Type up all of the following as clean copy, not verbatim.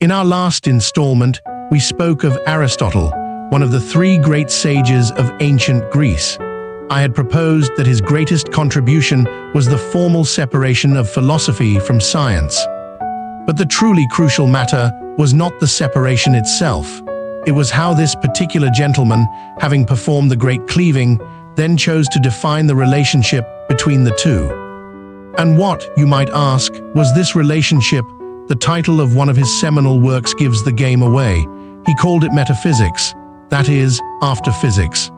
In our last installment, we spoke of Aristotle, one of the three great sages of ancient Greece. I had proposed that his greatest contribution was the formal separation of philosophy from science. But the truly crucial matter was not the separation itself. It was how this particular gentleman, having performed the great cleaving, then chose to define the relationship between the two. And what, you might ask, was this relationship? The title of one of his seminal works gives the game away. He called it Metaphysics, that is, after physics.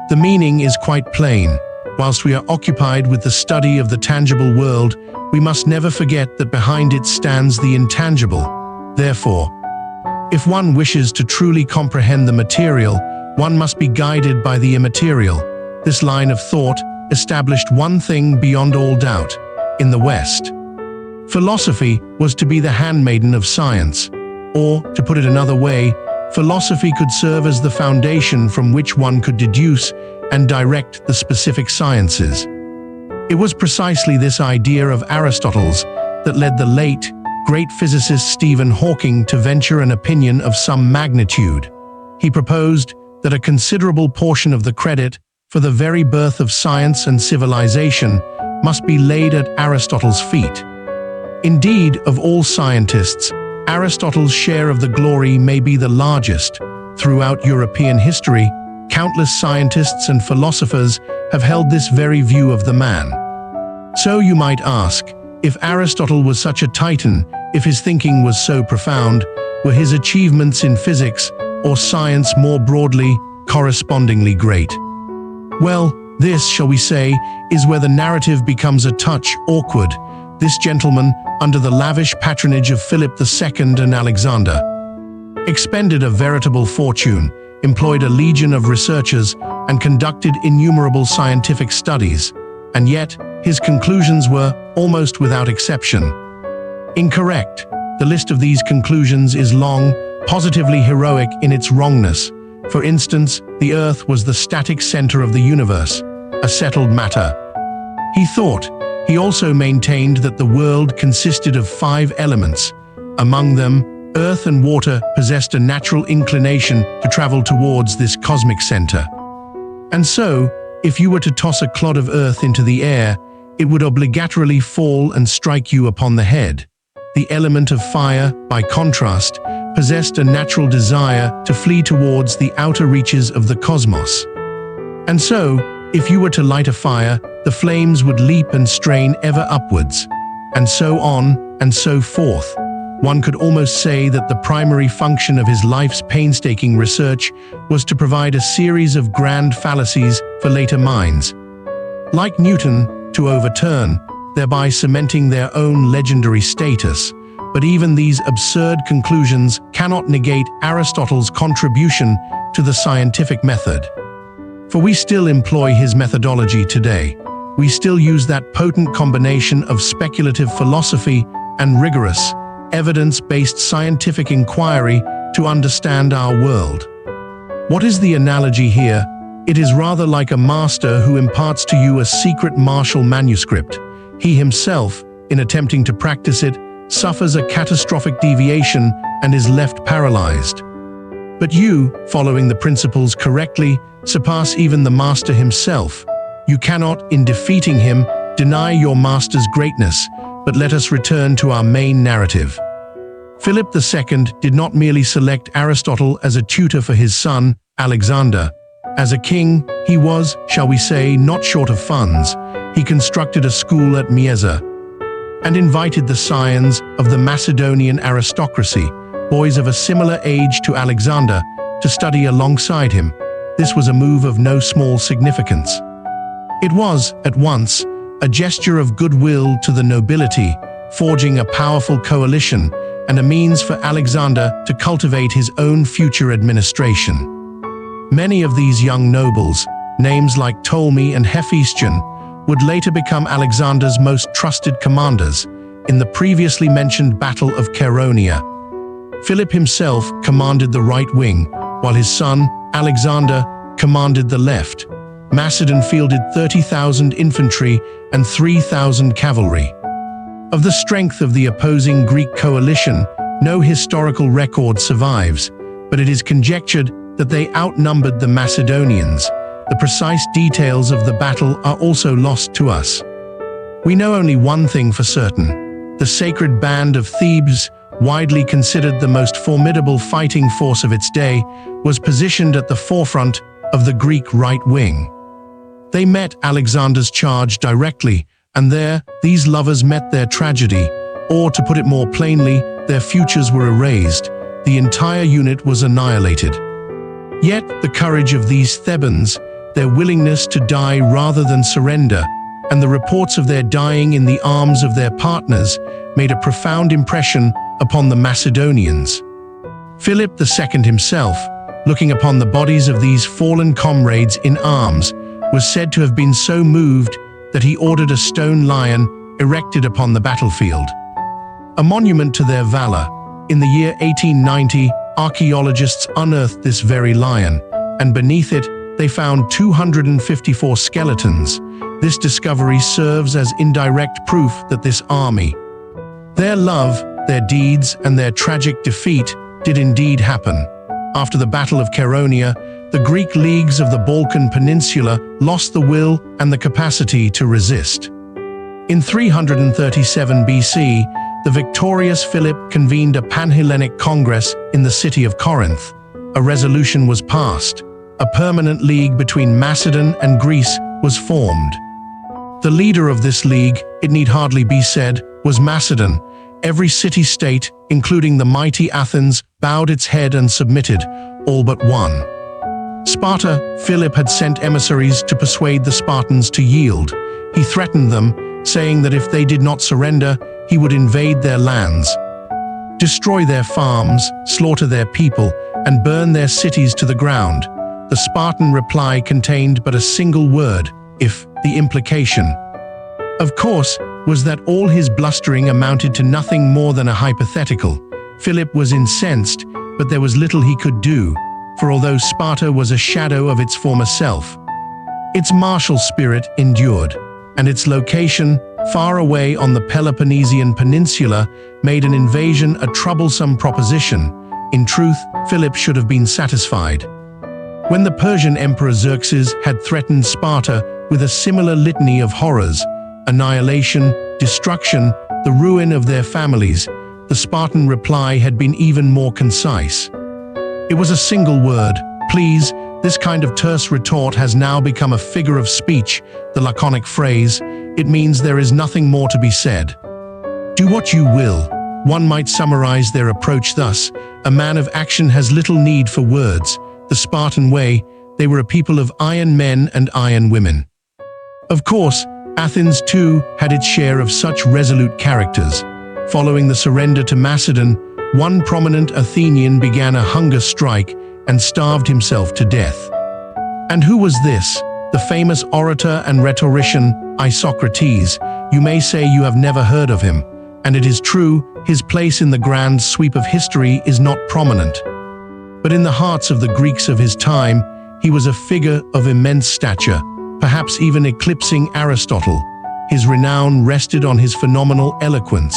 The meaning is quite plain. Whilst we are occupied with the study of the tangible world, we must never forget that behind it stands the intangible. Therefore, if one wishes to truly comprehend the material, one must be guided by the immaterial. This line of thought established one thing beyond all doubt. In the West, philosophy was to be the handmaiden of science. Or, to put it another way, philosophy could serve as the foundation from which one could deduce and direct the specific sciences. It was precisely this idea of Aristotle's that led the late, great physicist Stephen Hawking to venture an opinion of some magnitude. He proposed that a considerable portion of the credit for the very birth of science and civilization must be laid at Aristotle's feet. Indeed, of all scientists, Aristotle's share of the glory may be the largest. Throughout European history, countless scientists and philosophers have held this very view of the man. So you might ask, if Aristotle was such a titan, if his thinking was so profound, were his achievements in physics or science more broadly, correspondingly great? Well, this, shall we say, is where the narrative becomes a touch awkward. This gentleman, under the lavish patronage of Philip II and Alexander, expended a veritable fortune, employed a legion of researchers, and conducted innumerable scientific studies. And yet, his conclusions were, almost without exception, incorrect. The list of these conclusions is long, positively heroic in its wrongness. For instance, the Earth was the static center of the universe, a settled matter. He thought. He also maintained that the world consisted of 5 elements. Among them, earth and water possessed a natural inclination to travel towards this cosmic center. And so, if you were to toss a clod of earth into the air, it would obligatorily fall and strike you upon the head. The element of fire, by contrast, possessed a natural desire to flee towards the outer reaches of the cosmos. And so, if you were to light a fire, the flames would leap and strain ever upwards, and so on and so forth. One could almost say that the primary function of his life's painstaking research was to provide a series of grand fallacies for later minds, like Newton, to overturn, thereby cementing their own legendary status. But even these absurd conclusions cannot negate Aristotle's contribution to the scientific method. For we still employ his methodology today. We still use that potent combination of speculative philosophy and rigorous, evidence-based scientific inquiry to understand our world. What is the analogy here? It is rather like a master who imparts to you a secret martial manuscript. He himself, in attempting to practice it, suffers a catastrophic deviation and is left paralyzed. But you, following the principles correctly, surpass even the master himself. You cannot, in defeating him, deny your master's greatness, but let us return to our main narrative. Philip II did not merely select Aristotle as a tutor for his son, Alexander. As a king, he was, shall we say, not short of funds. He constructed a school at Mieza and invited the scions of the Macedonian aristocracy, boys of a similar age to Alexander, to study alongside him. This was a move of no small significance. It was, at once, a gesture of goodwill to the nobility, forging a powerful coalition, and a means for Alexander to cultivate his own future administration. Many of these young nobles, names like Ptolemy and Hephaestion, would later become Alexander's most trusted commanders in the previously mentioned Battle of Chaeronea. Philip himself commanded the right wing, while his son, Alexander, commanded the left. Macedon fielded 30,000 infantry and 3,000 cavalry. Of the strength of the opposing Greek coalition, No historical record survives, but it is conjectured that they outnumbered the Macedonians. The precise details of the battle are also lost to us. We know only one thing for certain. The sacred band of Thebes, widely considered the most formidable fighting force of its day, was positioned at the forefront of the Greek right wing. They met Alexander's charge directly, and there, these lovers met their tragedy, or to put it more plainly, their futures were erased. The entire unit was annihilated. Yet, the courage of these Thebans, their willingness to die rather than surrender, and the reports of their dying in the arms of their partners made a profound impression upon the Macedonians. Philip II himself, looking upon the bodies of these fallen comrades in arms, was said to have been so moved that he ordered a stone lion erected upon the battlefield, a monument to their valor. In the year 1890, archaeologists unearthed this very lion, and beneath it, they found 254 skeletons. This discovery serves as indirect proof that this army, their love, their deeds, and their tragic defeat did indeed happen. After the Battle of Chaeronea, the Greek leagues of the Balkan Peninsula lost the will and the capacity to resist. In 337 BC, the victorious Philip convened a Pan-Hellenic Congress in the city of Corinth. A resolution was passed. A permanent league between Macedon and Greece was formed. The leader of this league, it need hardly be said, was Macedon. Every city-state, including the mighty Athens, bowed its head and submitted, all but one. Sparta. Philip had sent emissaries to persuade the Spartans to yield. He threatened them, saying that if they did not surrender, he would invade their lands, destroy their farms, slaughter their people, and burn their cities to the ground. The Spartan reply contained but a single word, if. The implication, of course, was that all his blustering amounted to nothing more than a hypothetical. Philip was incensed, but there was little he could do, for although Sparta was a shadow of its former self, its martial spirit endured, and its location, far away on the Peloponnesian Peninsula, made an invasion a troublesome proposition. In truth, Philip should have been satisfied. When the Persian Emperor Xerxes had threatened Sparta with a similar litany of horrors, annihilation, destruction, the ruin of their families, the Spartan reply had been even more concise. It was a single word, please. This kind of terse retort has now become a figure of speech, the laconic phrase. It means there is nothing more to be said. Do what you will. One might summarize their approach thus: a man of action has little need for words. The Spartan way, they were a people of iron men and iron women. Of course, Athens too had its share of such resolute characters. Following the surrender to Macedon, one prominent Athenian began a hunger strike and starved himself to death. And who was this? The famous orator and rhetorician, Isocrates. You may say you have never heard of him, and it is true, his place in the grand sweep of history is not prominent. But in the hearts of the Greeks of his time, he was a figure of immense stature, perhaps even eclipsing Aristotle. His renown rested on his phenomenal eloquence.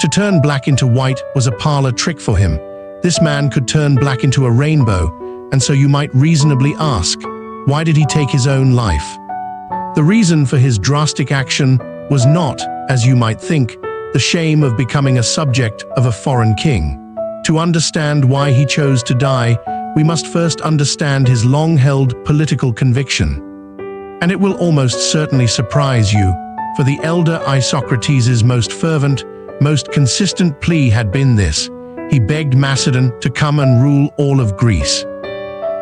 To turn black into white was a parlor trick for him. This man could turn black into a rainbow, and so you might reasonably ask, why did he take his own life? The reason for his drastic action was not, as you might think, the shame of becoming a subject of a foreign king. To understand why he chose to die, we must first understand his long-held political conviction. And it will almost certainly surprise you, for the elder Isocrates' most fervent, most consistent plea had been this: he begged Macedon to come and rule all of Greece.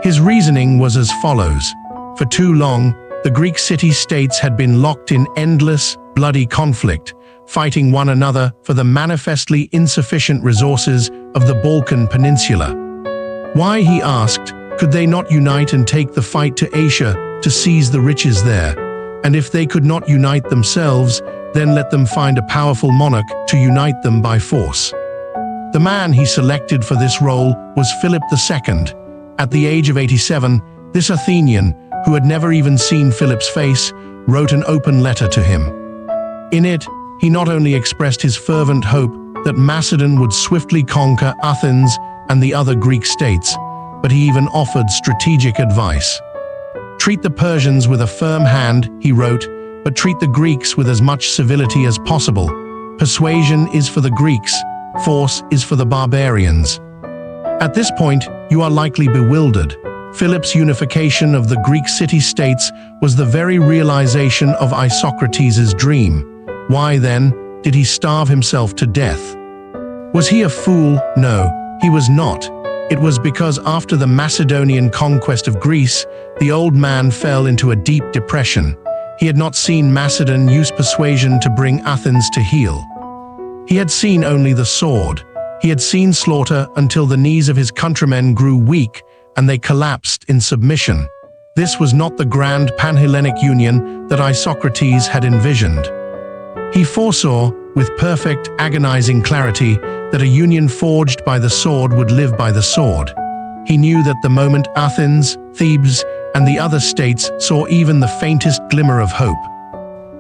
His reasoning was as follows: for too long, the Greek city-states had been locked in endless, bloody conflict, fighting one another for the manifestly insufficient resources of the Balkan Peninsula. Why, he asked, could they not unite and take the fight to Asia to seize the riches there? And if they could not unite themselves, then let them find a powerful monarch to unite them by force. The man he selected for this role was Philip II. At the age of 87, this Athenian, who had never even seen Philip's face, wrote an open letter to him. In it, he not only expressed his fervent hope that Macedon would swiftly conquer Athens and the other Greek states, but he even offered strategic advice. "Treat the Persians with a firm hand," he wrote, "but treat the Greeks with as much civility as possible. Persuasion is for the Greeks, force is for the barbarians." At this point, you are likely bewildered. Philip's unification of the Greek city-states was the very realization of Isocrates' dream. Why, then, did he starve himself to death? Was he a fool? No, he was not. It was because after the Macedonian conquest of Greece, the old man fell into a deep depression. He had not seen Macedon use persuasion to bring Athens to heel. He had seen only the sword. He had seen slaughter until the knees of his countrymen grew weak and they collapsed in submission. This was not the grand Panhellenic union that Isocrates had envisioned. He foresaw, with perfect, agonizing clarity, that a union forged by the sword would live by the sword. He knew that the moment Athens, Thebes, and the other states saw even the faintest glimmer of hope,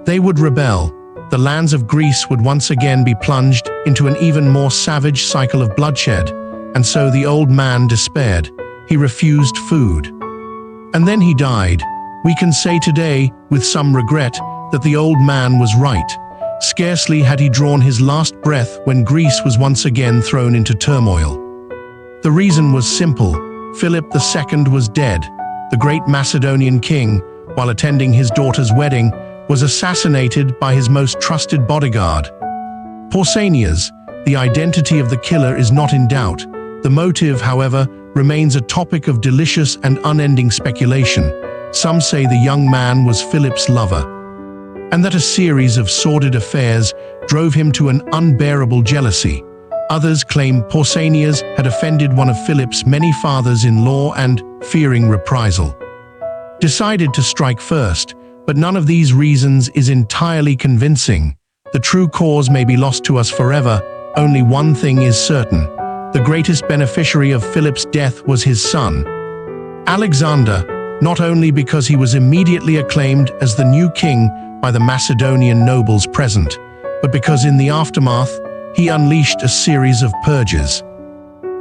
they would rebel. The lands of Greece would once again be plunged into an even more savage cycle of bloodshed, and so the old man despaired. He refused food. And then he died. We can say today, with some regret, that the old man was right. Scarcely had he drawn his last breath when Greece was once again thrown into turmoil. The reason was simple. Philip II was dead. The great Macedonian king, while attending his daughter's wedding, was assassinated by his most trusted bodyguard. Pausanias, the identity of the killer is not in doubt. The motive, however, remains a topic of delicious and unending speculation. Some say the young man was Philip's lover, and that a series of sordid affairs drove him to an unbearable jealousy. Others claim Pausanias had offended one of Philip's many fathers-in-law and, fearing reprisal, decided to strike first, but none of these reasons is entirely convincing. The true cause may be lost to us forever. Only one thing is certain. The greatest beneficiary of Philip's death was his son, Alexander, not only because he was immediately acclaimed as the new king by the Macedonian nobles present, but because in the aftermath, he unleashed a series of purges.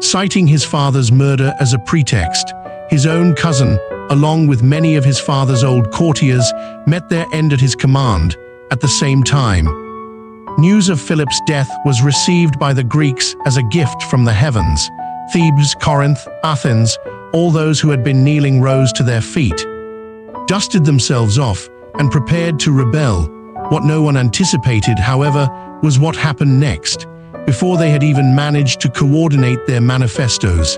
Citing his father's murder as a pretext, his own cousin, along with many of his father's old courtiers, met their end at his command. At the same time, news of Philip's death was received by the Greeks as a gift from the heavens. Thebes, Corinth, Athens, all those who had been kneeling rose to their feet, dusted themselves off, and prepared to rebel. What no one anticipated, however, was what happened next, before they had even managed to coordinate their manifestos.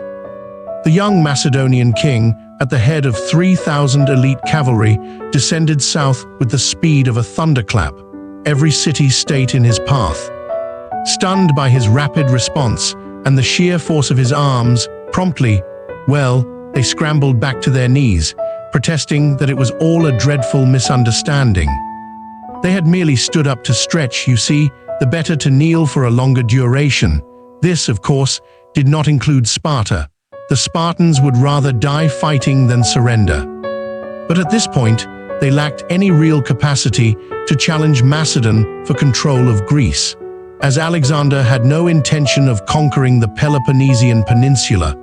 The young Macedonian king, at the head of 3,000 elite cavalry, descended south with the speed of a thunderclap, every city-state in his path. Stunned by his rapid response and the sheer force of his arms, promptly, they scrambled back to their knees, protesting that it was all a dreadful misunderstanding. They had merely stood up to stretch, you see, the better to kneel for a longer duration. This, of course, did not include Sparta. The Spartans would rather die fighting than surrender. But at this point, they lacked any real capacity to challenge Macedon for control of Greece, as Alexander had no intention of conquering the Peloponnesian peninsula.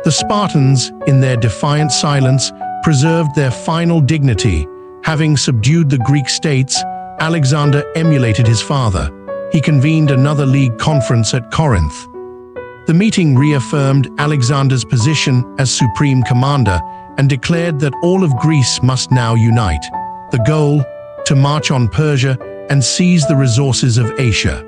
The Spartans, in their defiant silence, preserved their final dignity. Having subdued the Greek states, Alexander emulated his father. He convened another league conference at Corinth. The meeting reaffirmed Alexander's position as supreme commander and declared that all of Greece must now unite. The goal, to march on Persia and seize the resources of Asia.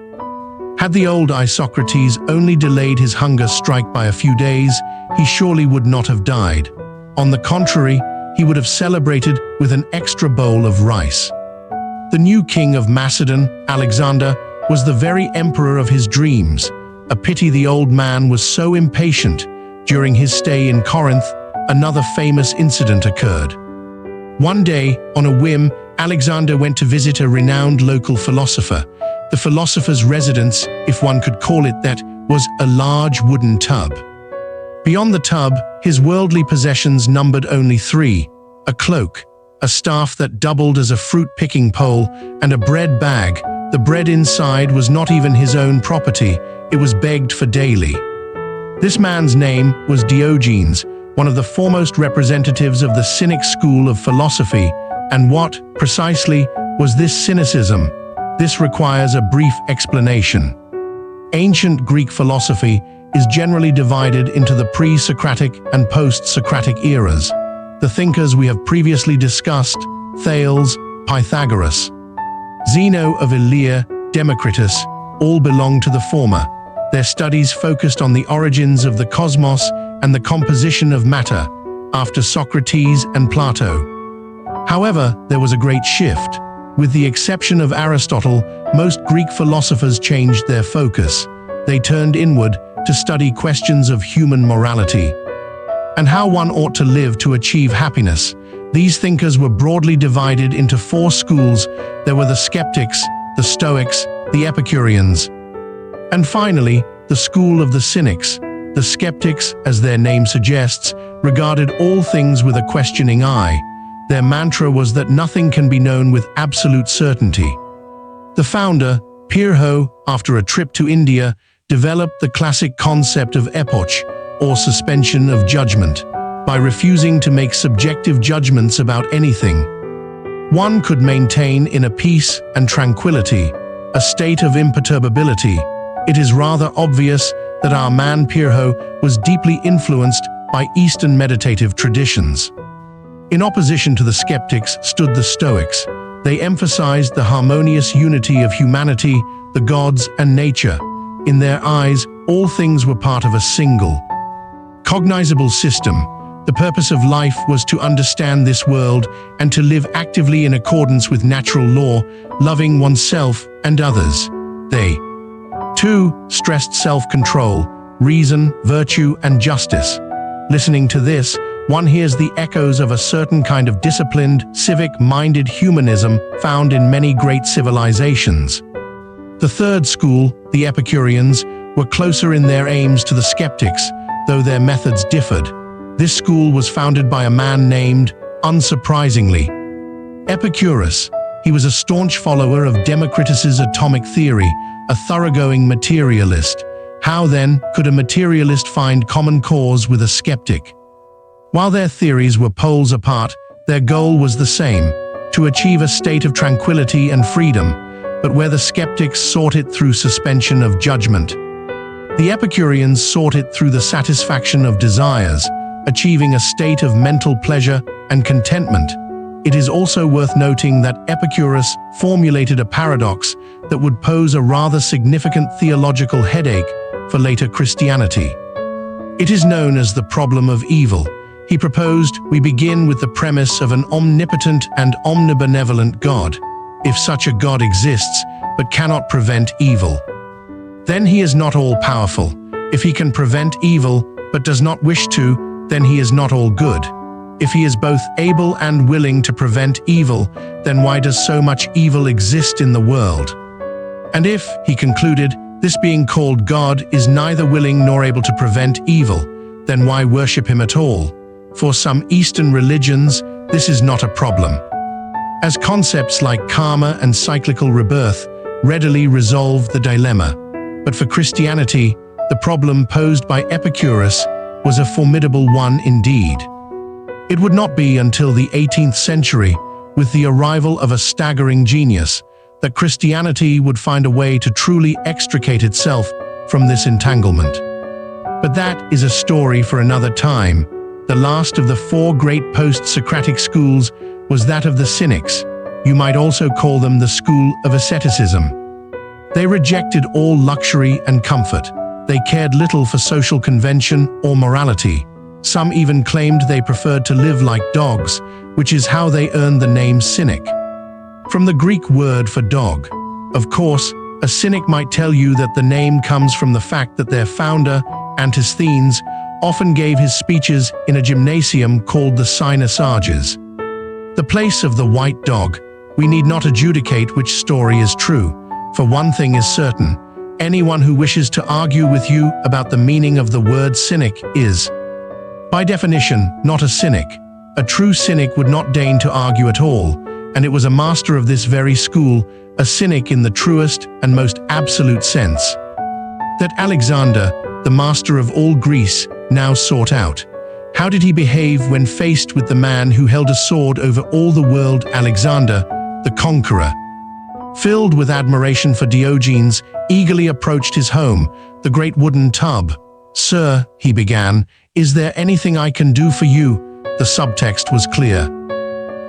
Had the old Isocrates only delayed his hunger strike by a few days, he surely would not have died. On the contrary, he would have celebrated with an extra bowl of rice. The new king of Macedon, Alexander, was the very emperor of his dreams. A pity the old man was so impatient. During his stay in Corinth, another famous incident occurred. One day, on a whim, Alexander went to visit a renowned local philosopher. The philosopher's residence, if one could call it that, was a large wooden tub. Beyond the tub, his worldly possessions numbered only three: a cloak, a staff that doubled as a fruit-picking pole, and a bread bag, The bread inside was not even his own property, it was begged for daily. This man's name was Diogenes, one of the foremost representatives of the Cynic school of philosophy. And what, precisely, was this cynicism? This requires a brief explanation. Ancient Greek philosophy is generally divided into the pre-Socratic and post-Socratic eras. The thinkers we have previously discussed, Thales, Pythagoras, Zeno of Elea, Democritus, all belong to the former. Their studies focused on the origins of the cosmos and the composition of matter, after Socrates and Plato. However, there was a great shift. With the exception of Aristotle, most Greek philosophers changed their focus. They turned inward to study questions of human morality and how one ought to live to achieve happiness. These thinkers were broadly divided into four schools. There were the skeptics, the Stoics, the Epicureans, and finally, the school of the Cynics. The skeptics, as their name suggests, regarded all things with a questioning eye. Their mantra was that nothing can be known with absolute certainty. The founder, Pirho, after a trip to India, developed the classic concept of epoch, or suspension of judgment, by refusing to make subjective judgments about anything. One could maintain inner peace and tranquility, a state of imperturbability. It is rather obvious that our man Pirho was deeply influenced by Eastern meditative traditions. In opposition to the skeptics stood the Stoics. They emphasized the harmonious unity of humanity, the gods, and nature. In their eyes, all things were part of a single, cognizable system. The purpose of life was to understand this world and to live actively in accordance with natural law, loving oneself and others. They, too, stressed self-control, reason, virtue, and justice. Listening to this, one hears the echoes of a certain kind of disciplined, civic-minded humanism found in many great civilizations. The third school, the Epicureans, were closer in their aims to the skeptics, though their methods differed. This school was founded by a man named, unsurprisingly, Epicurus. He was a staunch follower of Democritus's atomic theory, a thoroughgoing materialist. How, then, could a materialist find common cause with a skeptic? While their theories were poles apart, their goal was the same, to achieve a state of tranquility and freedom, but where the skeptics sought it through suspension of judgment, the Epicureans sought it through the satisfaction of desires, achieving a state of mental pleasure and contentment. It is also worth noting that Epicurus formulated a paradox that would pose a rather significant theological headache for later Christianity. It is known as the problem of evil. He proposed we begin with the premise of an omnipotent and omnibenevolent God. If such a God exists, but cannot prevent evil, then he is not all-powerful. If he can prevent evil, but does not wish to, then he is not all good. If he is both able and willing to prevent evil, then why does so much evil exist in the world? And if, he concluded, this being called God is neither willing nor able to prevent evil, then why worship him at all? For some Eastern religions, this is not a problem, as concepts like karma and cyclical rebirth readily resolve the dilemma. But for Christianity, the problem posed by Epicurus was a formidable one indeed. It would not be until the 18th century, with the arrival of a staggering genius, that Christianity would find a way to truly extricate itself from this entanglement. But that is a story for another time. The last of the four great post-Socratic schools was that of the Cynics. You might also call them the school of asceticism. They rejected all luxury and comfort. They cared little for social convention or morality. Some even claimed they preferred to live like dogs, which is how they earned the name cynic, from the Greek word for dog. Of course, a cynic might tell you that the name comes from the fact that their founder, Antisthenes, often gave his speeches in a gymnasium called the Cynosarges, the place of the white dog. We need not adjudicate which story is true, for one thing is certain: anyone who wishes to argue with you about the meaning of the word cynic is, by definition, not a cynic. A true cynic would not deign to argue at all, and it was a master of this very school, a cynic in the truest and most absolute sense. That Alexander, the master of all Greece, now sought out. How did he behave when faced with the man who held a sword over all the world, Alexander, the conqueror? Filled with admiration for Diogenes, eagerly approached his home, the great wooden tub. "Sir," he began, "is there anything I can do for you?" The subtext was clear.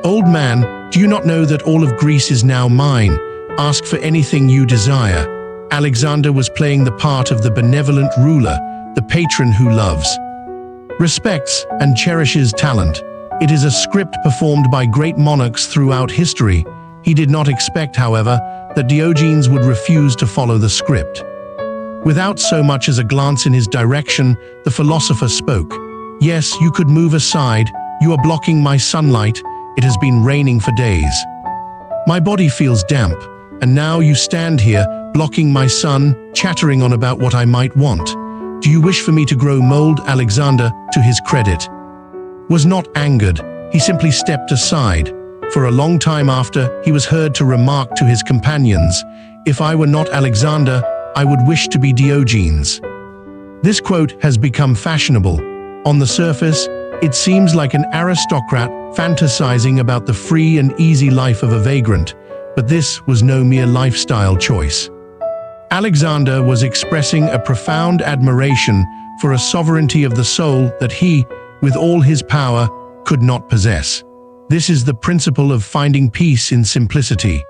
"Old man, do you not know that all of Greece is now mine? Ask for anything you desire." Alexander was playing the part of the benevolent ruler, the patron who loves, respects, and cherishes talent. It is a script performed by great monarchs throughout history. He did not expect, however, that Diogenes would refuse to follow the script. Without so much as a glance in his direction, the philosopher spoke. "Yes, you could move aside. You are blocking my sunlight. It has been raining for days. My body feels damp, and now you stand here, blocking my sun, chattering on about what I might want. Do you wish for me to grow mold?" Alexander, to his credit, was not angered. He simply stepped aside. For a long time after, he was heard to remark to his companions, "If I were not Alexander, I would wish to be Diogenes." This quote has become fashionable. On the surface, it seems like an aristocrat fantasizing about the free and easy life of a vagrant, but this was no mere lifestyle choice. Alexander was expressing a profound admiration for a sovereignty of the soul that he, with all his power, could not possess. This is the principle of finding peace in simplicity.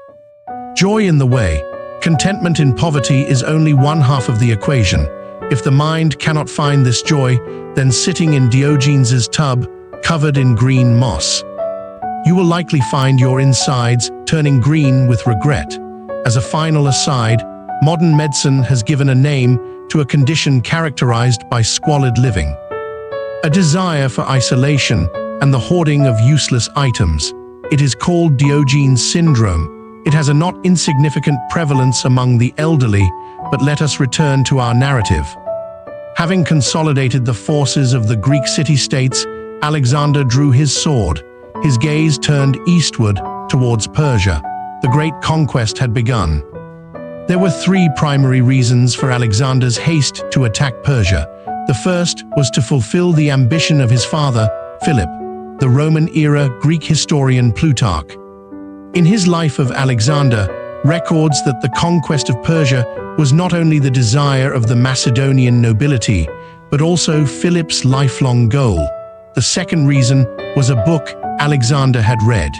Joy in the way. Contentment in poverty is only one half of the equation. If the mind cannot find this joy, then sitting in Diogenes' tub, covered in green moss, you will likely find your insides turning green with regret. As a final aside, modern medicine has given a name to a condition characterized by squalid living, a desire for isolation, and the hoarding of useless items. It is called Diogenes syndrome. It has a not insignificant prevalence among the elderly, but let us return to our narrative. Having consolidated the forces of the Greek city-states, Alexander drew his sword. His gaze turned eastward, towards Persia. The great conquest had begun. There were three primary reasons for Alexander's haste to attack Persia. The first was to fulfill the ambition of his father, Philip, the Roman-era Greek historian Plutarch. In his Life of Alexander, records that the conquest of Persia was not only the desire of the Macedonian nobility, but also Philip's lifelong goal. The second reason was a book Alexander had read.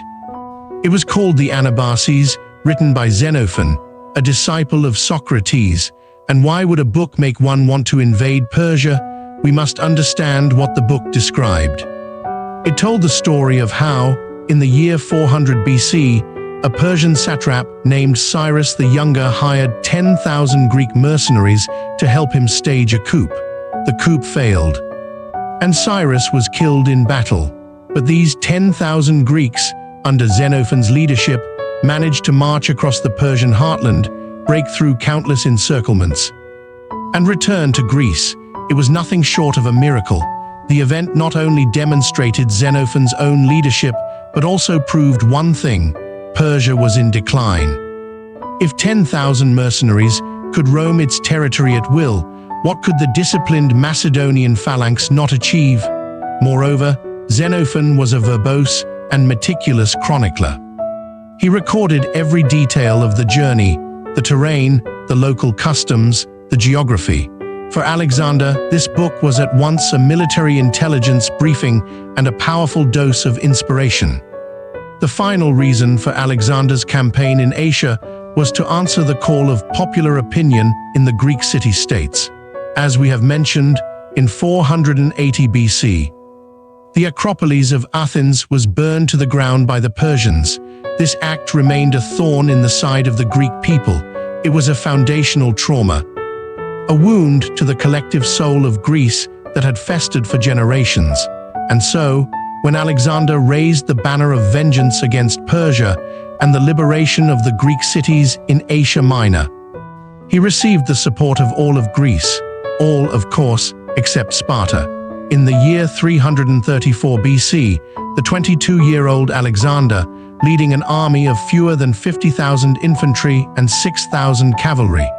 It was called the Anabasis, written by Xenophon, a disciple of Socrates. And why would a book make one want to invade Persia? We must understand what the book described. It told the story of how, in the year 400 BC, a Persian satrap named Cyrus the Younger hired 10,000 Greek mercenaries to help him stage a coup. The coup failed, and Cyrus was killed in battle. But these 10,000 Greeks, under Xenophon's leadership, managed to march across the Persian heartland, break through countless encirclements, and return to Greece. It was nothing short of a miracle. The event not only demonstrated Xenophon's own leadership, but also proved one thing: Persia was in decline. If 10,000 mercenaries could roam its territory at will, what could the disciplined Macedonian phalanx not achieve? Moreover, Xenophon was a verbose and meticulous chronicler. He recorded every detail of the journey, the terrain, the local customs, the geography. For Alexander, this book was at once a military intelligence briefing and a powerful dose of inspiration. The final reason for Alexander's campaign in Asia was to answer the call of popular opinion in the Greek city-states. As we have mentioned, in 480 BC, the Acropolis of Athens was burned to the ground by the Persians. This act remained a thorn in the side of the Greek people. It was a foundational trauma, a wound to the collective soul of Greece that had festered for generations. And so, when Alexander raised the banner of vengeance against Persia and the liberation of the Greek cities in Asia Minor, he received the support of all of Greece, all, of course, except Sparta. In the year 334 BC, the 22-year-old Alexander, leading an army of fewer than 50,000 infantry and 6,000 cavalry.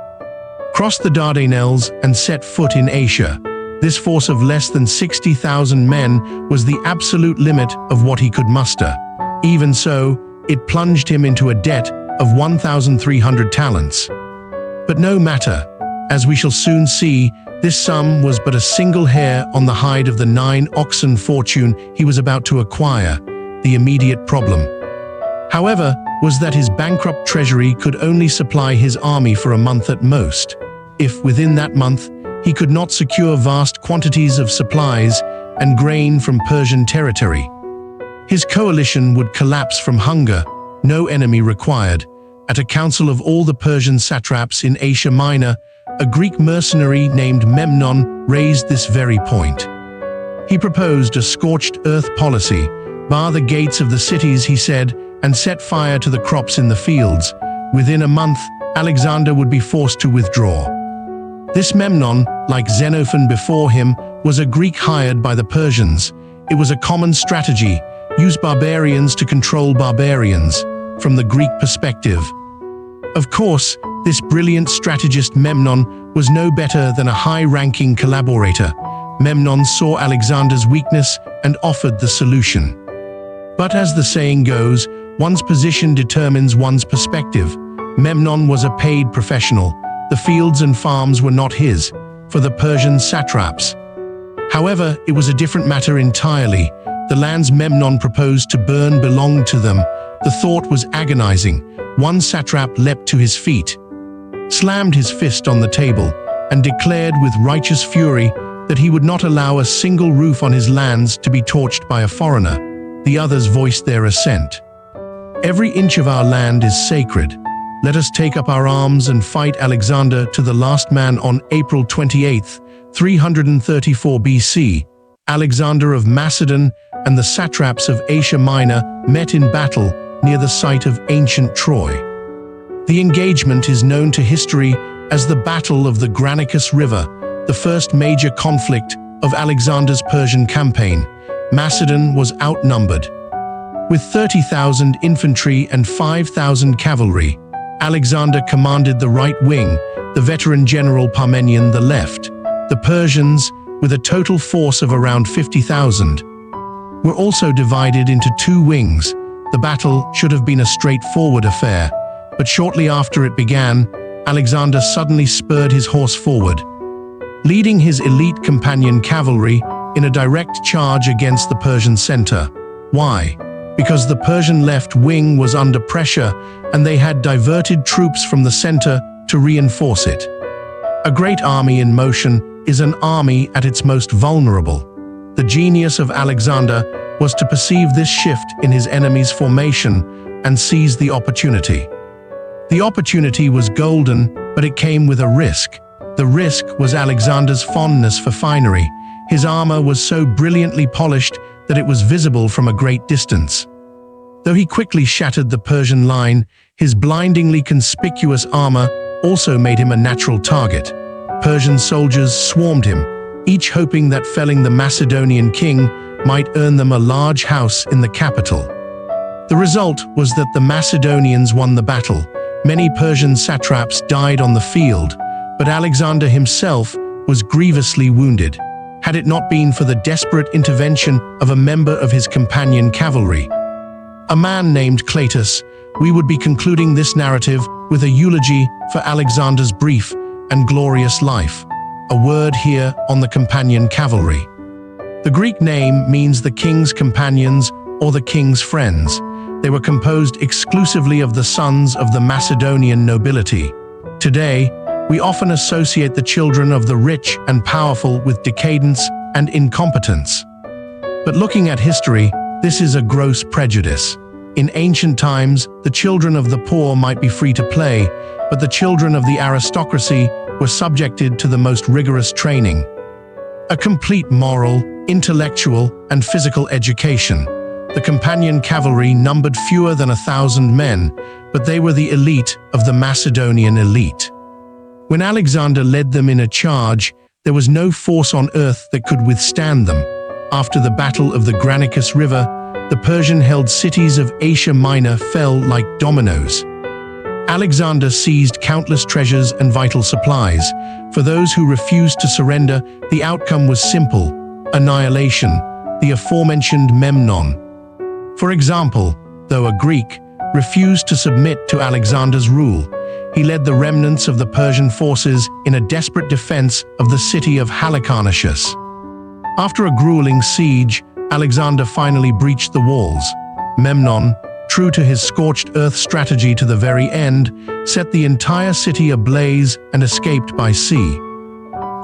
Crossed the Dardanelles and set foot in Asia. This force of less than 60,000 men was the absolute limit of what he could muster. Even so, it plunged him into a debt of 1,300 talents. But no matter, as we shall soon see, this sum was but a single hair on the hide of the 9 oxen fortune he was about to acquire. The immediate problem, however, was that his bankrupt treasury could only supply his army for a month at most. If within that month he could not secure vast quantities of supplies and grain from Persian territory, his coalition would collapse from hunger. No enemy required. At a council of all the Persian satraps in Asia Minor, a Greek mercenary named Memnon raised this very point. He proposed a scorched earth policy. Bar the gates of the cities, he said, and set fire to the crops in the fields. Within a month, Alexander would be forced to withdraw. This Memnon, like Xenophon before him, was a Greek hired by the Persians. It was a common strategy, use barbarians to control barbarians, from the Greek perspective. Of course, this brilliant strategist Memnon was no better than a high-ranking collaborator. Memnon saw Alexander's weakness and offered the solution. But as the saying goes, one's position determines one's perspective. Memnon was a paid professional. The fields and farms were not his, for the Persian satraps. However, it was a different matter entirely. The lands Memnon proposed to burn belonged to them. The thought was agonizing. One satrap leapt to his feet, slammed his fist on the table, and declared with righteous fury that he would not allow a single roof on his lands to be torched by a foreigner. The others voiced their assent. Every inch of our land is sacred. Let us take up our arms and fight Alexander to the last man. On April 28, 334 BC, Alexander of Macedon and the satraps of Asia Minor met in battle near the site of ancient Troy. The engagement is known to history as the Battle of the Granicus River, the first major conflict of Alexander's Persian campaign. Macedon was outnumbered. With 30,000 infantry and 5,000 cavalry, Alexander commanded the right wing, the veteran general Parmenion the left. The Persians, with a total force of around 50,000, were also divided into 2 wings. The battle should have been a straightforward affair, but shortly after it began, Alexander suddenly spurred his horse forward, leading his elite companion cavalry in a direct charge against the Persian center. Why? Because the Persian left wing was under pressure and they had diverted troops from the center to reinforce it. A great army in motion is an army at its most vulnerable. The genius of Alexander was to perceive this shift in his enemy's formation and seize the opportunity. The opportunity was golden, but it came with a risk. The risk was Alexander's fondness for finery. His armor was so brilliantly polished that it was visible from a great distance. Though he quickly shattered the Persian line, his blindingly conspicuous armor also made him a natural target. Persian soldiers swarmed him, each hoping that felling the Macedonian king might earn them a large house in the capital. The result was that the Macedonians won the battle. Many Persian satraps died on the field, but Alexander himself was grievously wounded. Had it not been for the desperate intervention of a member of his companion cavalry, a man named Cletus, we would be concluding this narrative with a eulogy for Alexander's brief and glorious life. A word here on the companion cavalry. The Greek name means the king's companions or the king's friends. They were composed exclusively of the sons of the Macedonian nobility. Today, we often associate the children of the rich and powerful with decadence and incompetence. But looking at history, this is a gross prejudice. In ancient times, the children of the poor might be free to play, but the children of the aristocracy were subjected to the most rigorous training. A complete moral, intellectual, and physical education. The companion cavalry numbered fewer than 1,000 men, but they were the elite of the Macedonian elite. When Alexander led them in a charge, there was no force on earth that could withstand them. After the Battle of the Granicus River, the Persian-held cities of Asia Minor fell like dominoes. Alexander seized countless treasures and vital supplies. For those who refused to surrender, the outcome was simple: annihilation, the aforementioned Memnon. For example, though a Greek, refused to submit to Alexander's rule, he led the remnants of the Persian forces in a desperate defense of the city of Halicarnassus. After a grueling siege, Alexander finally breached the walls. Memnon, true to his scorched earth strategy to the very end, set the entire city ablaze and escaped by sea.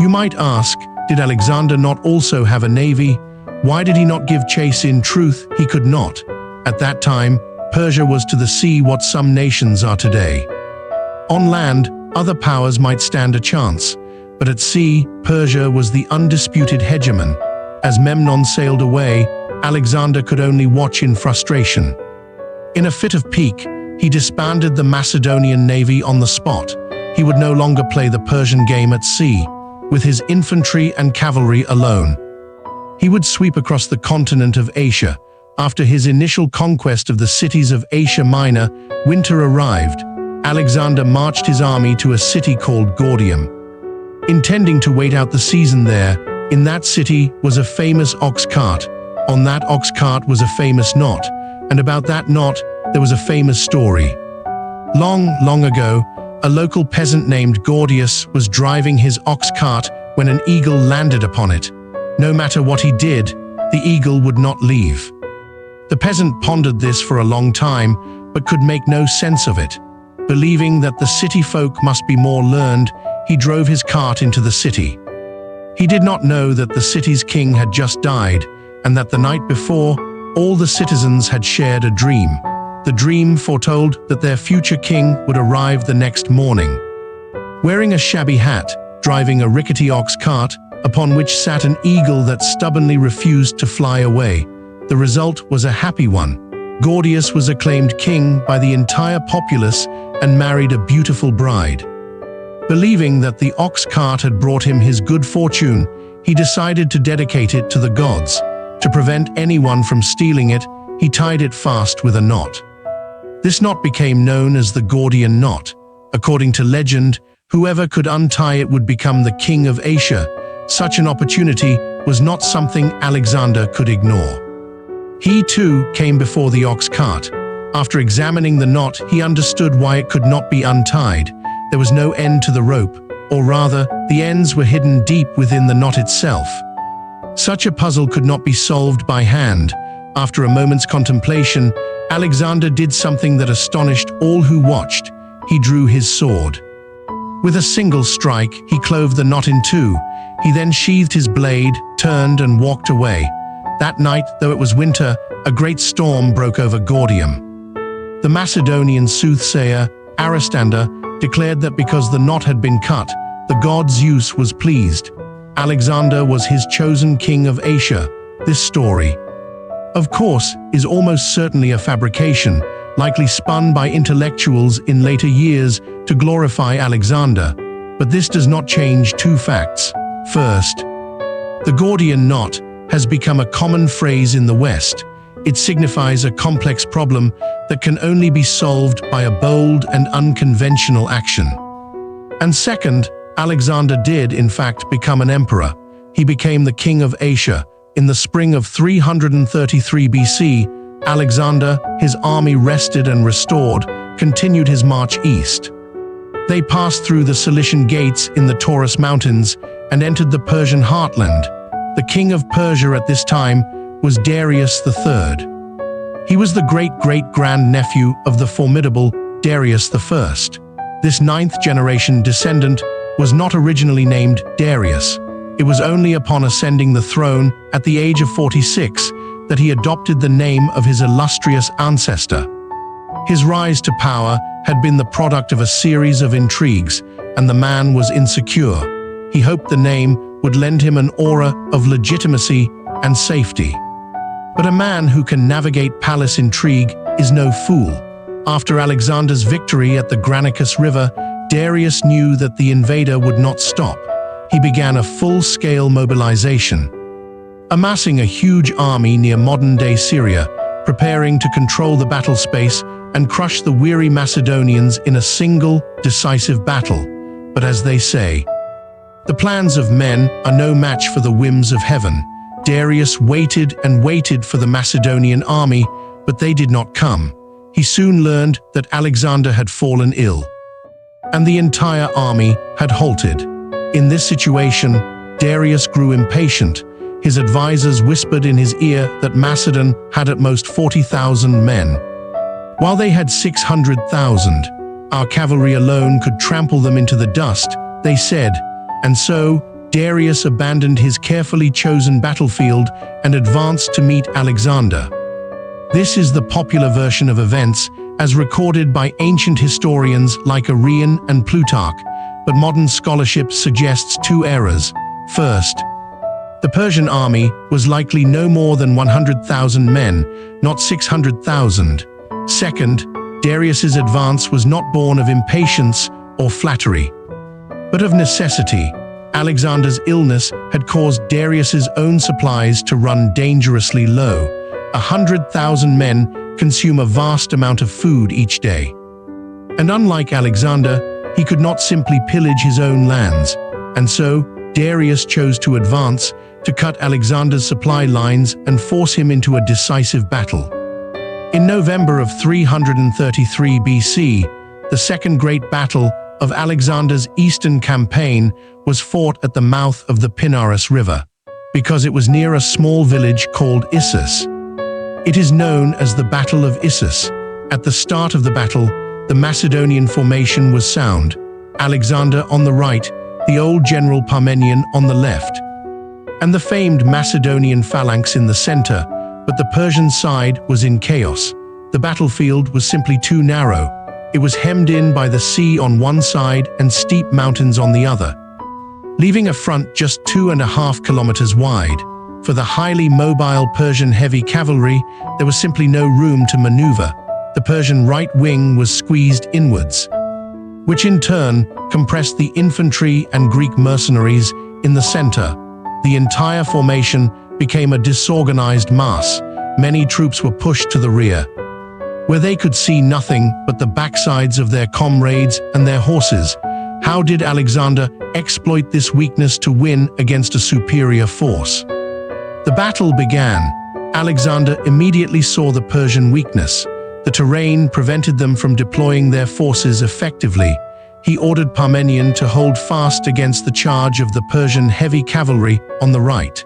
You might ask, did Alexander not also have a navy? Why did he not give chase? In truth, he could not. At that time, Persia was to the sea what some nations are today. On land, other powers might stand a chance, but at sea, Persia was the undisputed hegemon. As Memnon sailed away, Alexander could only watch in frustration. In a fit of pique, he disbanded the Macedonian navy on the spot. He would no longer play the Persian game at sea, with his infantry and cavalry alone. He would sweep across the continent of Asia. After his initial conquest of the cities of Asia Minor, winter arrived. Alexander marched his army to a city called Gordium. Intending to wait out the season there, in that city was a famous ox cart. On that ox cart was a famous knot, and about that knot there was a famous story. Long, long ago, a local peasant named Gordius was driving his ox cart when an eagle landed upon it. No matter what he did, the eagle would not leave. The peasant pondered this for a long time, but could make no sense of it. Believing that the city folk must be more learned, he drove his cart into the city. He did not know that the city's king had just died, and that the night before, all the citizens had shared a dream. The dream foretold that their future king would arrive the next morning. Wearing a shabby hat, driving a rickety ox cart, upon which sat an eagle that stubbornly refused to fly away, the result was a happy one. Gordius was acclaimed king by the entire populace and married a beautiful bride. Believing that the ox cart had brought him his good fortune, he decided to dedicate it to the gods. To prevent anyone from stealing it, he tied it fast with a knot. This knot became known as the Gordian knot. According to legend, whoever could untie it would become the king of Asia. Such an opportunity was not something Alexander could ignore. He too came before the ox cart. After examining the knot, he understood why it could not be untied. There was no end to the rope, or rather, the ends were hidden deep within the knot itself. Such a puzzle could not be solved by hand. After a moment's contemplation, Alexander did something that astonished all who watched. He drew his sword. With a single strike, he clove the knot in two. He then sheathed his blade, turned and walked away. That night, though it was winter, a great storm broke over Gordium. The Macedonian soothsayer, Aristotle, declared that because the knot had been cut, the god Zeus was pleased. Alexander was his chosen king of Asia. This story, of course, is almost certainly a fabrication, likely spun by intellectuals in later years to glorify Alexander. But this does not change two facts. First, the Gordian knot has become a common phrase in the West. It signifies a complex problem that can only be solved by a bold and unconventional action. And second, Alexander did, in fact, become an emperor. He became the king of Asia. In the spring of 333 BC, Alexander, his army rested and restored, continued his march east. They passed through the Cilician gates in the Taurus Mountains and entered the Persian heartland. The king of Persia at this time was Darius III. He was the great-great-grandnephew of the formidable Darius I. This ninth-generation descendant was not originally named Darius. It was only upon ascending the throne at the age of 46 that he adopted the name of his illustrious ancestor. His rise to power had been the product of a series of intrigues, and the man was insecure. He hoped the name would lend him an aura of legitimacy and safety. But a man who can navigate palace intrigue is no fool. After Alexander's victory at the Granicus River, Darius knew that the invader would not stop. He began a full-scale mobilization. Amassing a huge army near modern-day Syria, preparing to control the battle space and crush the weary Macedonians in a single, decisive battle. But as they say, the plans of men are no match for the whims of heaven. Darius waited and waited for the Macedonian army, but they did not come. He soon learned that Alexander had fallen ill, and the entire army had halted. In this situation, Darius grew impatient. His advisors whispered in his ear that Macedon had at most 40,000 men, while they had 600,000. Our cavalry alone could trample them into the dust, they said, and so Darius abandoned his carefully chosen battlefield and advanced to meet Alexander. This is the popular version of events as recorded by ancient historians like Arrian and Plutarch, but modern scholarship suggests two errors. First, the Persian army was likely no more than 100,000 men, not 600,000. Second, Darius's advance was not born of impatience or flattery, but of necessity. Alexander's illness had caused Darius's own supplies to run dangerously low. 100,000 men consume a vast amount of food each day. And unlike Alexander, he could not simply pillage his own lands, and so Darius chose to advance to cut Alexander's supply lines and force him into a decisive battle. In November of 333 BC, the second great battle of Alexander's eastern campaign was fought at the mouth of the Pinarus River, because it was near a small village called Issus. It is known as the Battle of Issus. At the start of the battle, the Macedonian formation was sound: Alexander on the right, the old general Parmenion on the left, and the famed Macedonian phalanx in the center, but the Persian side was in chaos. The battlefield was simply too narrow. It was hemmed in by the sea on one side and steep mountains on the other, leaving a front just 2.5 kilometers wide. For the highly mobile Persian heavy cavalry, there was simply no room to maneuver. The Persian right wing was squeezed inwards, which in turn compressed the infantry and Greek mercenaries in the center. The entire formation became a disorganized mass. Many troops were pushed to the rear, where they could see nothing but the backsides of their comrades and their horses. How did Alexander exploit this weakness to win against a superior force? The battle began. Alexander immediately saw the Persian weakness. The terrain prevented them from deploying their forces effectively. He ordered Parmenion to hold fast against the charge of the Persian heavy cavalry on the right.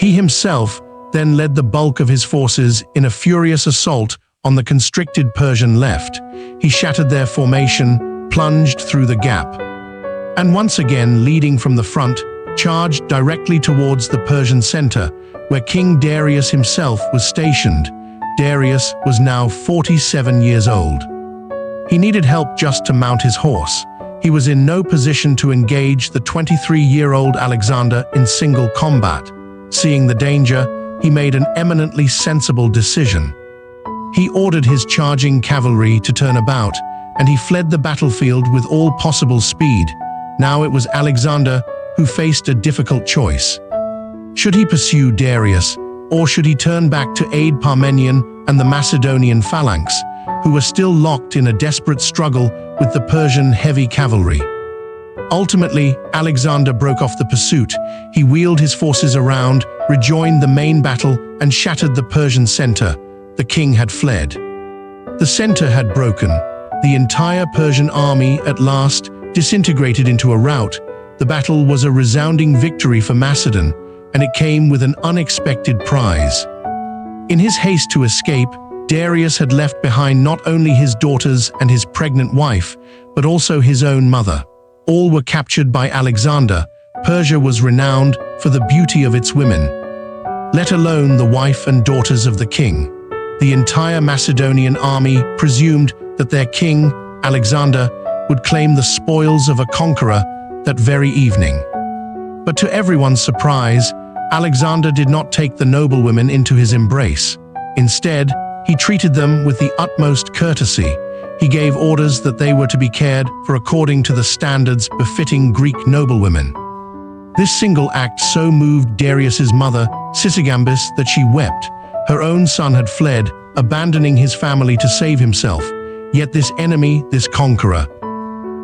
He himself then led the bulk of his forces in a furious assault on the constricted Persian left. He shattered their formation, plunged through the gap, and once again leading from the front, charged directly towards the Persian center, where King Darius himself was stationed. Darius was now 47 years old. He needed help just to mount his horse. He was in no position to engage the 23-year-old Alexander in single combat. Seeing the danger, he made an eminently sensible decision. He ordered his charging cavalry to turn about, and he fled the battlefield with all possible speed. Now it was Alexander who faced a difficult choice. Should he pursue Darius, or should he turn back to aid Parmenion and the Macedonian phalanx, who were still locked in a desperate struggle with the Persian heavy cavalry? Ultimately, Alexander broke off the pursuit. He wheeled his forces around, rejoined the main battle, and shattered the Persian center. The king had fled. The center had broken. The entire Persian army at last disintegrated into a rout. The battle was a resounding victory for Macedon, and it came with an unexpected prize. In his haste to escape, Darius had left behind not only his daughters and his pregnant wife, but also his own mother. All were captured by Alexander. Persia was renowned for the beauty of its women, let alone the wife and daughters of the king. The entire Macedonian army presumed that their king, Alexander, would claim the spoils of a conqueror that very evening. But to everyone's surprise, Alexander did not take the noblewomen into his embrace. Instead, he treated them with the utmost courtesy. He gave orders that they were to be cared for according to the standards befitting Greek noblewomen. This single act so moved Darius's mother, Sisygambis, that she wept. Her own son had fled, abandoning his family to save himself. Yet this enemy, this conqueror,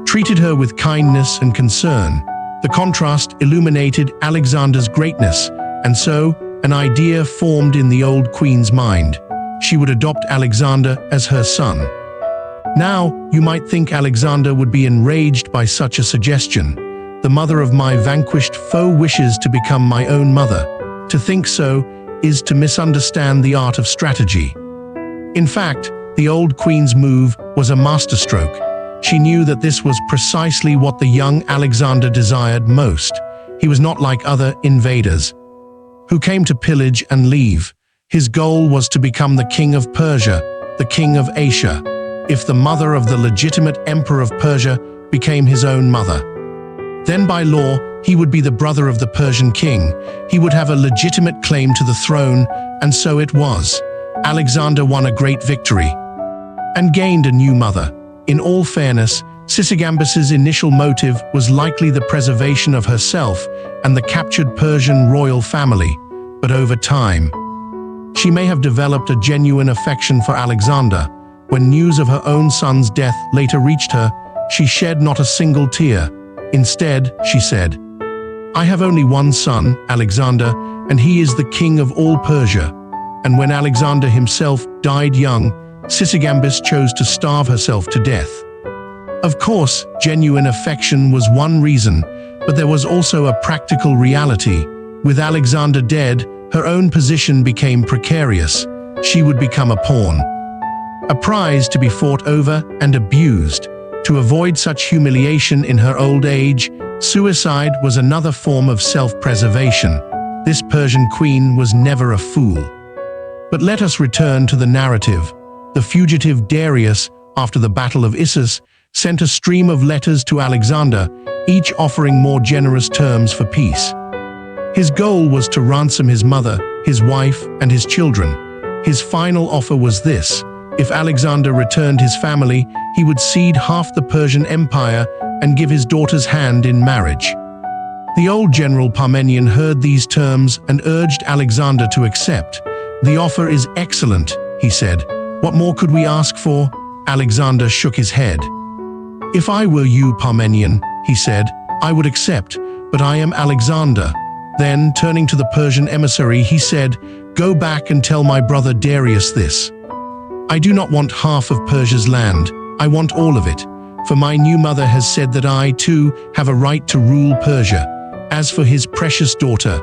treated her with kindness and concern. The contrast illuminated Alexander's greatness, and so an idea formed in the old queen's mind. She would adopt Alexander as her son. Now, you might think Alexander would be enraged by such a suggestion. The mother of my vanquished foe wishes to become my own mother. To think so is to misunderstand the art of strategy. In fact, the old queen's move was a masterstroke. She knew that this was precisely what the young Alexander desired most. He was not like other invaders who came to pillage and leave. His goal was to become the king of Persia, the king of Asia. If the mother of the legitimate emperor of Persia became his own mother, then by law, he would be the brother of the Persian king. He would have a legitimate claim to the throne, and so it was. Alexander won a great victory and gained a new mother. In all fairness, Sisygambis's initial motive was likely the preservation of herself and the captured Persian royal family, but over time, she may have developed a genuine affection for Alexander. When news of her own son's death later reached her, she shed not a single tear. Instead, she said, "I have only one son, Alexander, and he is the king of all Persia." And when Alexander himself died young, Sisygambis chose to starve herself to death. Of course, genuine affection was one reason, but there was also a practical reality. With Alexander dead, her own position became precarious. She would become a pawn, a prize to be fought over and abused. To avoid such humiliation in her old age, suicide was another form of self-preservation. This Persian queen was never a fool. But let us return to the narrative. The fugitive Darius, after the Battle of Issus, sent a stream of letters to Alexander, each offering more generous terms for peace. His goal was to ransom his mother, his wife, and his children. His final offer was this: if Alexander returned his family, he would cede half the Persian Empire and give his daughter's hand in marriage. The old general Parmenion heard these terms and urged Alexander to accept. "The offer is excellent," he said. "What more could we ask for?" Alexander shook his head. "If I were you, Parmenion," he said, "I would accept, but I am Alexander." Then, turning to the Persian emissary, he said, "Go back and tell my brother Darius this. I do not want half of Persia's land, I want all of it, for my new mother has said that I, too, have a right to rule Persia. As for his precious daughter,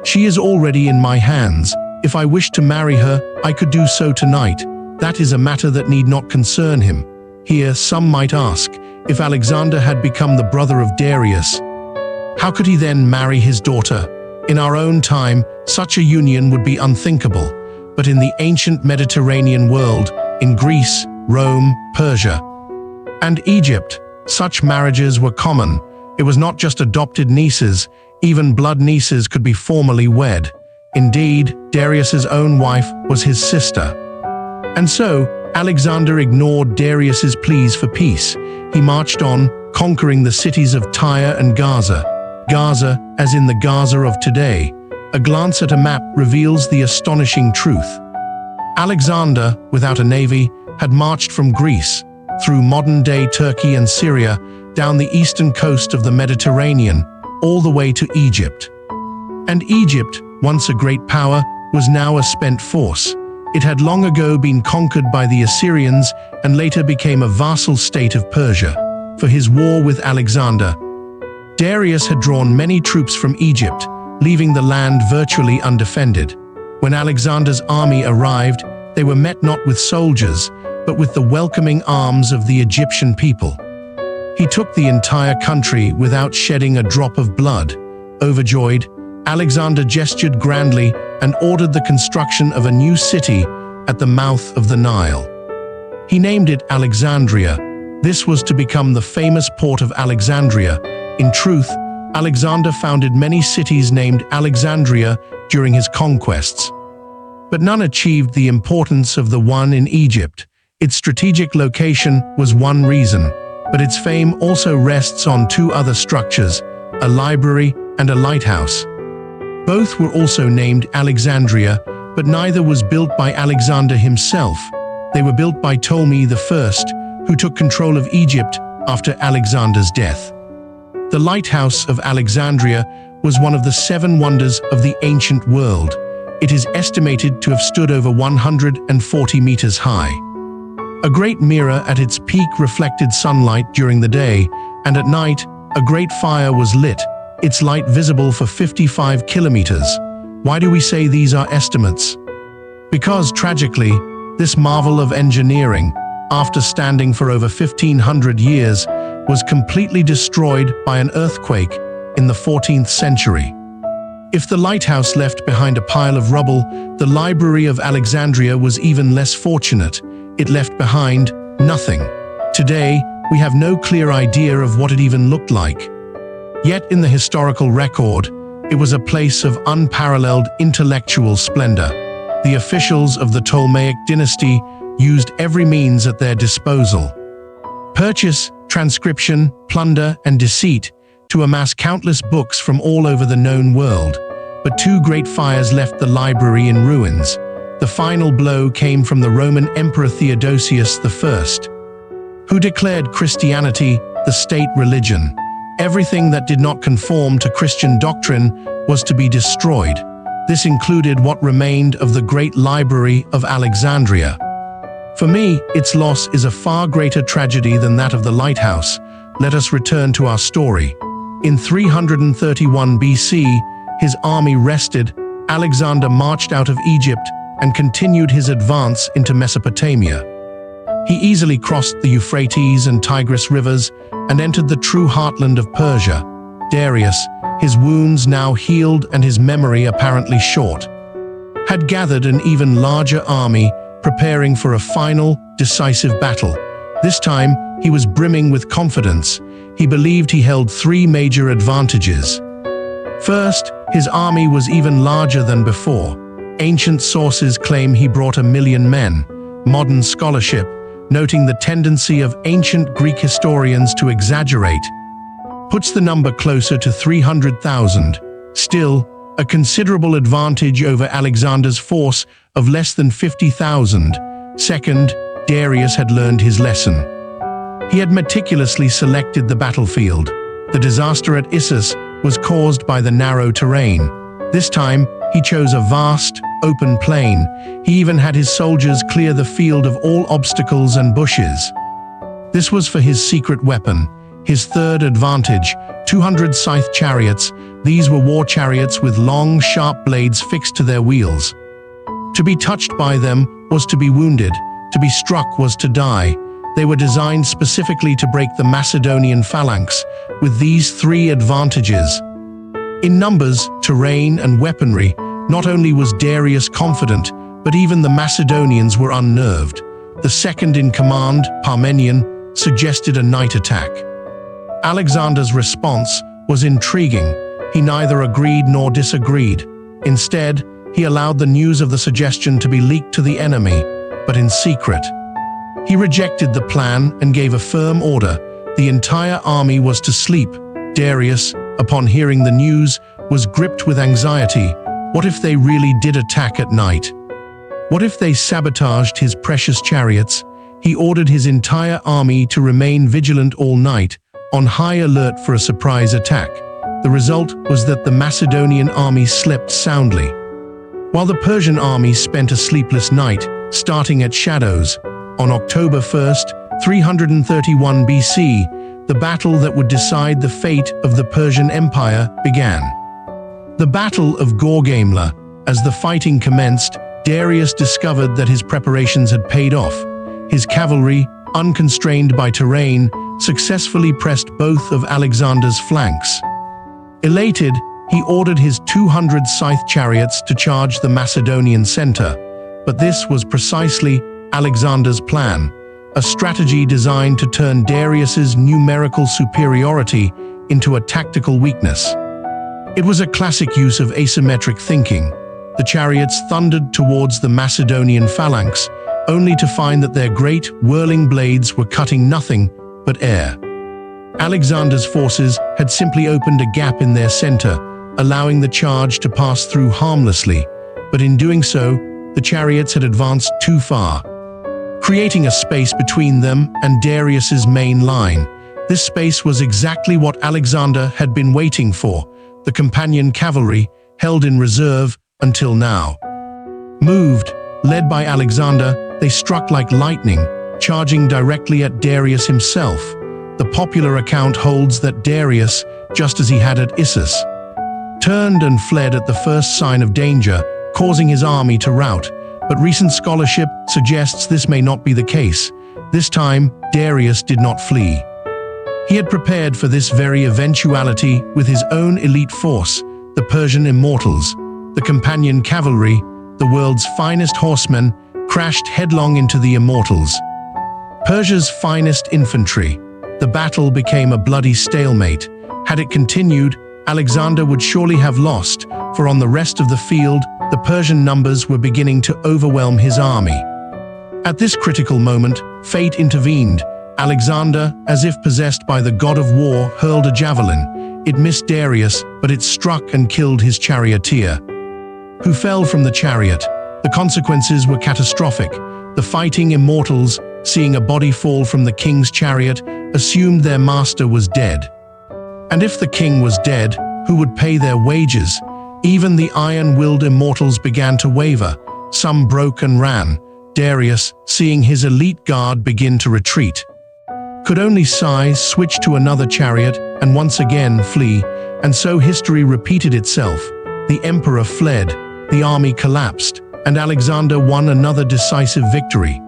she is already in my hands. If I wished to marry her, I could do so tonight. That is a matter that need not concern him." Here, some might ask, if Alexander had become the brother of Darius, how could he then marry his daughter? In our own time, such a union would be unthinkable. But in the ancient Mediterranean world, in Greece, Rome, Persia, and Egypt, such marriages were common. It was not just adopted nieces, even blood nieces could be formally wed. Indeed, Darius's own wife was his sister. And so, Alexander ignored Darius's pleas for peace. He marched on, conquering the cities of Tyre and Gaza. Gaza, as in the Gaza of today. A glance at a map reveals the astonishing truth. Alexander, without a navy, had marched from Greece, through modern-day Turkey and Syria, down the eastern coast of the Mediterranean, all the way to Egypt. And Egypt, once a great power, was now a spent force. It had long ago been conquered by the Assyrians and later became a vassal state of Persia. For his war with Alexander, Darius had drawn many troops from Egypt, leaving the land virtually undefended. When Alexander's army arrived, they were met not with soldiers, but with the welcoming arms of the Egyptian people. He took the entire country without shedding a drop of blood. Overjoyed, Alexander gestured grandly and ordered the construction of a new city at the mouth of the Nile. He named it Alexandria. This was to become the famous port of Alexandria. In truth, Alexander founded many cities named Alexandria during his conquests, but none achieved the importance of the one in Egypt. Its strategic location was one reason, but its fame also rests on two other structures, a library and a lighthouse. Both were also named Alexandria, But neither was built by Alexander himself. They were built by Ptolemy I, who took control of Egypt after Alexander's death. The Lighthouse of Alexandria was one of the 7 wonders of the ancient world. It is estimated to have stood over 140 meters high. A great mirror at its peak reflected sunlight during the day, and at night, a great fire was lit, its light visible for 55 kilometers. Why do we say these are estimates? Because, tragically, this marvel of engineering, after standing for over 1,500 years, was completely destroyed by an earthquake in the 14th century. If the lighthouse left behind a pile of rubble, the Library of Alexandria was even less fortunate. It left behind nothing. Today, we have no clear idea of what it even looked like. Yet in the historical record, it was a place of unparalleled intellectual splendor. The officials of the Ptolemaic dynasty used every means at their disposal. Purchase, transcription, plunder, and deceit to amass countless books from all over the known world. But 2 great fires left the library in ruins. The final blow came from the Roman Emperor Theodosius I, who declared Christianity the state religion. Everything that did not conform to Christian doctrine was to be destroyed. This included what remained of the great Library of Alexandria. For me, its loss is a far greater tragedy than that of the lighthouse. Let us return to our story. In 331 BC, his army rested. Alexander marched out of Egypt and continued his advance into Mesopotamia. He easily crossed the Euphrates and Tigris rivers and entered the true heartland of Persia. Darius, his wounds now healed and his memory apparently short, had gathered an even larger army, preparing for a final, decisive battle. This time, he was brimming with confidence. He believed he held 3 major advantages. First, his army was even larger than before. Ancient sources claim he brought 1 million men. Modern scholarship, noting the tendency of ancient Greek historians to exaggerate, puts the number closer to 300,000. Still, a considerable advantage over Alexander's force of less than 50,000. Second, Darius had learned his lesson. He had meticulously selected the battlefield. The disaster at Issus was caused by the narrow terrain. This time, he chose a vast, open plain. He even had his soldiers clear the field of all obstacles and bushes. This was for his secret weapon, his third advantage, 200 scythe chariots. These were war chariots with long, sharp blades fixed to their wheels. To be touched by them was to be wounded. To be struck was to die. They were designed specifically to break the Macedonian phalanx. With these 3 advantages, in numbers, terrain, and weaponry, not only was Darius confident, but even the Macedonians were unnerved. The second-in-command, Parmenion, suggested a night attack. Alexander's response was intriguing. He neither agreed nor disagreed. Instead, he allowed the news of the suggestion to be leaked to the enemy, but in secret. He rejected the plan and gave a firm order. The entire army was to sleep. Darius, upon hearing the news, was gripped with anxiety. What if they really did attack at night? What if they sabotaged his precious chariots? He ordered his entire army to remain vigilant all night, on high alert for a surprise attack. The result was that the Macedonian army slept soundly, while the Persian army spent a sleepless night, starting at shadows. On October 1st, 331 BC, the battle that would decide the fate of the Persian Empire began. The Battle of Gorgamla. As the fighting commenced, Darius discovered that his preparations had paid off. His cavalry, unconstrained by terrain, successfully pressed both of Alexander's flanks. Elated, he ordered his 200 scythe chariots to charge the Macedonian center. But this was precisely Alexander's plan, a strategy designed to turn Darius's numerical superiority into a tactical weakness. It was a classic use of asymmetric thinking. The chariots thundered towards the Macedonian phalanx, only to find that their great, whirling blades were cutting nothing but air. Alexander's forces had simply opened a gap in their center, allowing the charge to pass through harmlessly. but in doing so, the chariots had advanced too far, creating a space between them and Darius's main line. This space was exactly what Alexander had been waiting for, the companion cavalry held in reserve until now. Moved, led by Alexander, they struck like lightning, charging directly at Darius himself. The popular account holds that Darius, just as he had at Issus, turned and fled at the first sign of danger, causing his army to rout. But recent scholarship suggests this may not be the case. This time, Darius did not flee. He had prepared for this very eventuality with his own elite force, the Persian immortals. The companion cavalry, the world's finest horsemen, crashed headlong into the immortals, Persia's finest infantry. The battle became a bloody stalemate. Had it continued, Alexander would surely have lost, for on the rest of the field, the Persian numbers were beginning to overwhelm his army. At this critical moment, fate intervened. Alexander, as if possessed by the god of war, hurled a javelin. It missed Darius, but it struck and killed his charioteer, who fell from the chariot. The consequences were catastrophic. The fighting immortals, seeing a body fall from the king's chariot, assumed their master was dead. And if the king was dead, who would pay their wages? Even the iron-willed immortals began to waver. Some broke and ran. Darius, seeing his elite guard begin to retreat, could only sigh, switch to another chariot, and once again flee. And so history repeated itself. The emperor fled, the army collapsed, and Alexander won another decisive victory.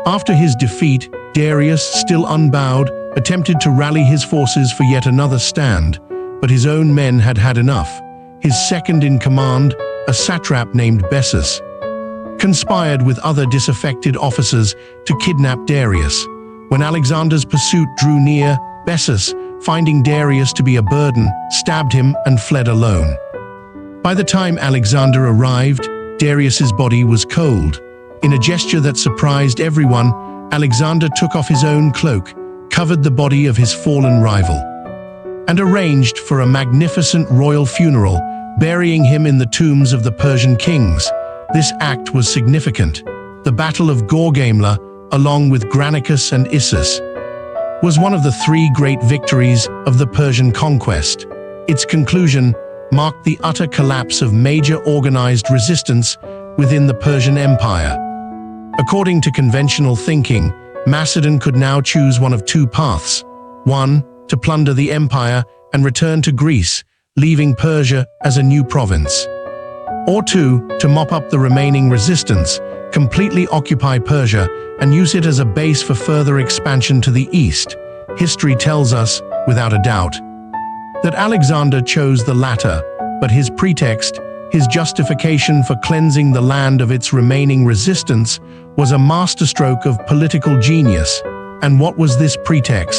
After his defeat, Darius, still unbowed, attempted to rally his forces for yet another stand, but his own men had had enough. His second-in-command, a satrap named Bessus, conspired with other disaffected officers to kidnap Darius. When Alexander's pursuit drew near, Bessus, finding Darius to be a burden, stabbed him and fled alone. By the time Alexander arrived, Darius's body was cold. In a gesture that surprised everyone, Alexander took off his own cloak, covered the body of his fallen rival, and arranged for a magnificent royal funeral, burying him in the tombs of the Persian kings. This act was significant. The Battle of Gorgamla, along with Granicus and Issus, was one of the three great victories of the Persian conquest. Its conclusion marked the utter collapse of major organized resistance within the Persian Empire. According to conventional thinking, Macedon could now choose one of two paths: one, to plunder the empire and return to Greece, leaving Persia as a new province, or two, to mop up the remaining resistance, completely occupy Persia, and use it as a base for further expansion to the east. History tells us, without a doubt, that Alexander chose the latter, but his pretext, his justification for cleansing the land of its remaining resistance, was a masterstroke of political genius. And what was this pretext?